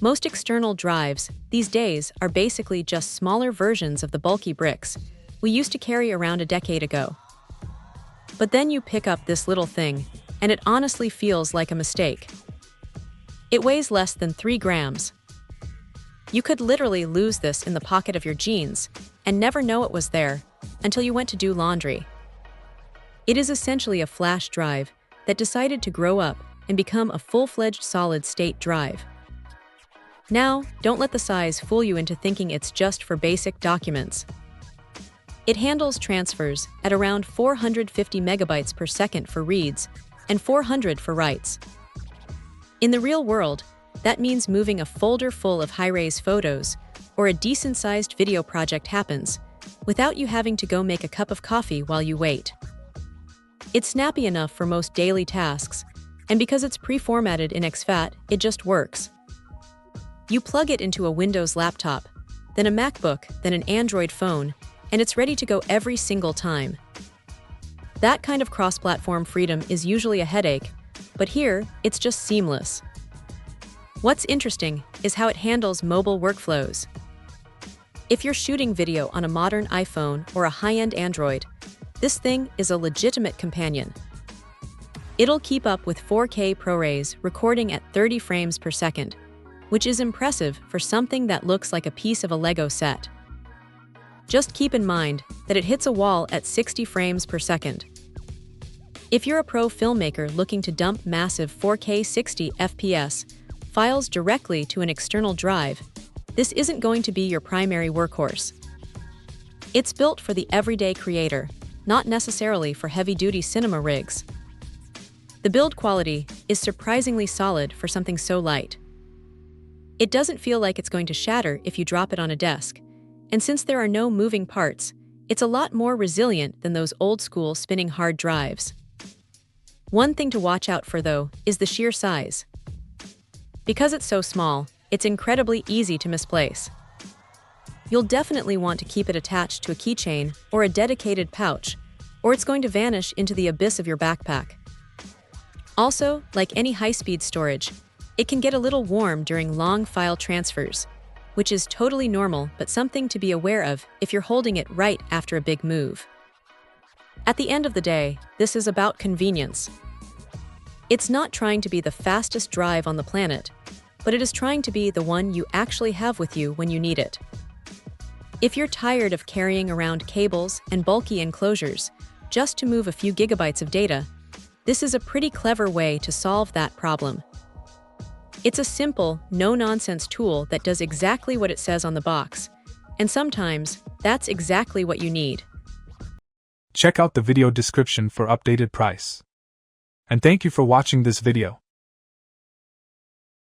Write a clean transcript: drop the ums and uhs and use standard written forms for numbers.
Most external drives these days are basically just smaller versions of the bulky bricks we used to carry around a decade ago. But then you pick up this little thing, and it honestly feels like a mistake. It weighs less than 3 grams. You could literally lose this in the pocket of your jeans and never know it was there until you went to do laundry. It is essentially a flash drive that decided to grow up and become a full-fledged solid-state drive. Now, don't let the size fool you into thinking it's just for basic documents. It handles transfers at around 450 megabytes per second for reads and 400 for writes. In the real world, that means moving a folder full of high-res photos or a decent-sized video project happens without you having to go make a cup of coffee while you wait. It's snappy enough for most daily tasks, and because it's pre-formatted in exFAT, it just works. You plug it into a Windows laptop, then a MacBook, then an Android phone, and it's ready to go every single time. That kind of cross-platform freedom is usually a headache, but here, it's just seamless. What's interesting is how it handles mobile workflows. If you're shooting video on a modern iPhone or a high-end Android, this thing is a legitimate companion. It'll keep up with 4K ProRes recording at 30 frames per second, which is impressive for something that looks like a piece of a Lego set. Just keep in mind that it hits a wall at 60 frames per second. If you're a pro filmmaker looking to dump massive 4K 60 FPS files directly to an external drive, this isn't going to be your primary workhorse. It's built for the everyday creator, not necessarily for heavy-duty cinema rigs. The build quality is surprisingly solid for something so light. It doesn't feel like it's going to shatter if you drop it on a desk, and since there are no moving parts, it's a lot more resilient than those old-school spinning hard drives. One thing to watch out for, though, is the sheer size. Because it's so small, it's incredibly easy to misplace. You'll definitely want to keep it attached to a keychain or a dedicated pouch, or it's going to vanish into the abyss of your backpack. Also, like any high-speed storage, it can get a little warm during long file transfers, which is totally normal but something to be aware of if you're holding it right after a big move. At the end of the day, this is about convenience. It's not trying to be the fastest drive on the planet, but it is trying to be the one you actually have with you when you need it. If you're tired of carrying around cables and bulky enclosures just to move a few gigabytes of data, this is a pretty clever way to solve that problem. It's a simple, no-nonsense tool that does exactly what it says on the box, and sometimes that's exactly what you need. Check out the video description for updated price. And thank you for watching this video.